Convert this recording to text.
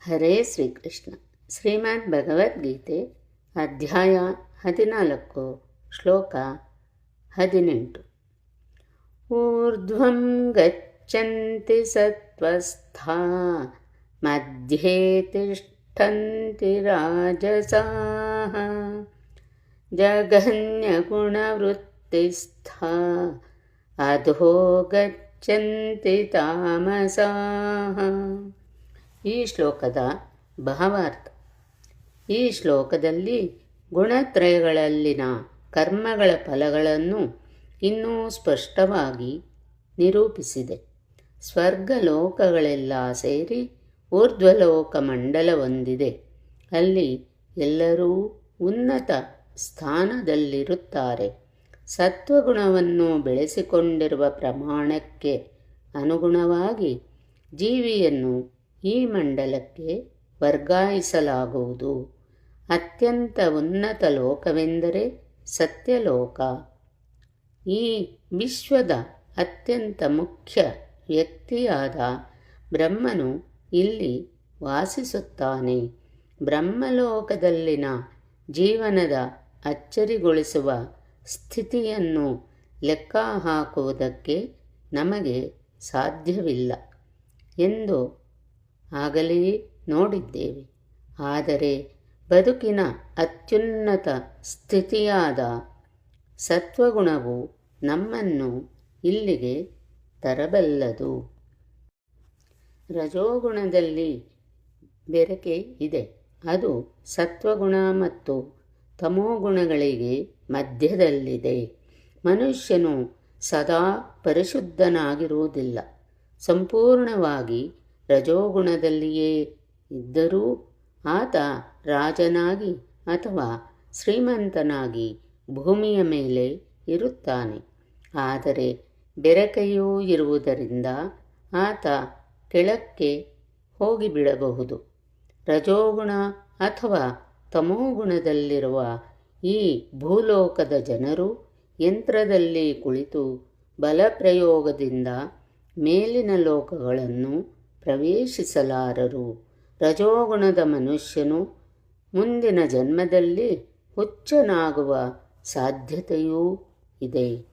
ಹರೇ ಶ್ರೀಕೃಷ್ಣ. ಶ್ರೀಮದ್ ಭಗವದ್ಗೀತೆ ಅಧ್ಯಾಯ 14 ಶ್ಲೋಕ 18. ಊರ್ಧ್ವಂ ಗಚ್ಚಂತಿ ಸತ್ವಸ್ಥಾ ಮಧ್ಯೆ ತಿಷ್ಠಂತಿ ರಾಜಸಾಃ ಜಘನ್ಯಗುಣವೃತ್ತಿಸ್ಥಾ ಅಧೋ ಗಚ್ಚಂತಿ ತಾಮಸಾಃ. ಈ ಶ್ಲೋಕದ ಭಾವಾರ್ಥ. ಈ ಶ್ಲೋಕದಲ್ಲಿ ಗುಣತ್ರಯಗಳಲ್ಲಿನ ಕರ್ಮಗಳ ಫಲಗಳನ್ನು ಇನ್ನೂ ಸ್ಪಷ್ಟವಾಗಿ ನಿರೂಪಿಸಿದೆ. ಸ್ವರ್ಗಲೋಕಗಳೆಲ್ಲ ಸೇರಿ ಊರ್ಧ್ವಲೋಕ ಮಂಡಲ ಹೊಂದಿದೆ. ಅಲ್ಲಿ ಎಲ್ಲರೂ ಉನ್ನತ ಸ್ಥಾನದಲ್ಲಿರುತ್ತಾರೆ. ಸತ್ವಗುಣವನ್ನು ಬೆಳೆಸಿಕೊಂಡಿರುವ ಪ್ರಮಾಣಕ್ಕೆ ಅನುಗುಣವಾಗಿ ಜೀವಿಯನ್ನು ಈ ಮಂಡಲಕ್ಕೆ ವರ್ಗಾಯಿಸಲಾಗುವುದು. ಅತ್ಯಂತ ಉನ್ನತ ಲೋಕವೆಂದರೆ ಸತ್ಯಲೋಕ. ಈ ವಿಶ್ವದ ಅತ್ಯಂತ ಮುಖ್ಯ ವ್ಯಕ್ತಿಯಾದ ಬ್ರಹ್ಮನು ಇಲ್ಲಿ ವಾಸಿಸುತ್ತಾನೆ. ಬ್ರಹ್ಮಲೋಕದಲ್ಲಿನ ಜೀವನದ ಅಚ್ಚರಿಗೊಳಿಸುವ ಸ್ಥಿತಿಯನ್ನು ಲೆಕ್ಕ ಹಾಕುವುದಕ್ಕೆ ನಮಗೆ ಸಾಧ್ಯವಿಲ್ಲ ಎಂದು ಆಗಲೇ ನೋಡಿದ್ದೇವೆ. ಆದರೆ ಬದುಕಿನ ಅತ್ಯುನ್ನತ ಸ್ಥಿತಿಯಾದ ಸತ್ವಗುಣವು ನಮ್ಮನ್ನು ಇಲ್ಲಿಗೆ ತರಬಲ್ಲದು. ರಜೋಗುಣದಲ್ಲಿ ಬೆರಕೆ ಇದೆ. ಅದು ಸತ್ವಗುಣ ಮತ್ತು ತಮೋಗುಣಗಳಿಗೆ ಮಧ್ಯದಲ್ಲಿದೆ. ಮನುಷ್ಯನು ಸದಾ ಪರಿಶುದ್ಧನಾಗಿರುವುದಿಲ್ಲ. ಸಂಪೂರ್ಣವಾಗಿ ರಜೋಗುಣದಲ್ಲಿಯೇ ಇದ್ದರೂ ಆತ ರಾಜನಾಗಿ ಅಥವಾ ಶ್ರೀಮಂತನಾಗಿ ಭೂಮಿಯ ಮೇಲೆ ಇರುತ್ತಾನೆ. ಆದರೆ ಬೆರಕೆಯೂ ಇರುವುದರಿಂದ ಆತ ಕೆಳಕ್ಕೆ ಹೋಗಿಬಿಡಬಹುದು. ರಜೋಗುಣ ಅಥವಾ ತಮೋಗುಣದಲ್ಲಿರುವ ಈ ಭೂಲೋಕದ ಜನರು ಯಂತ್ರದಲ್ಲಿ ಕುಳಿತು ಬಲಪ್ರಯೋಗದಿಂದ ಮೇಲಿನ ಲೋಕಗಳನ್ನು ಪ್ರವೇಶಿಸಲಾರರು. ರಜೋಗುಣದ ಮನುಷ್ಯನು ಮುಂದಿನ ಜನ್ಮದಲ್ಲಿ ಹುಚ್ಚನಾಗುವ ಸಾಧ್ಯತೆಯೂ ಇದೆ.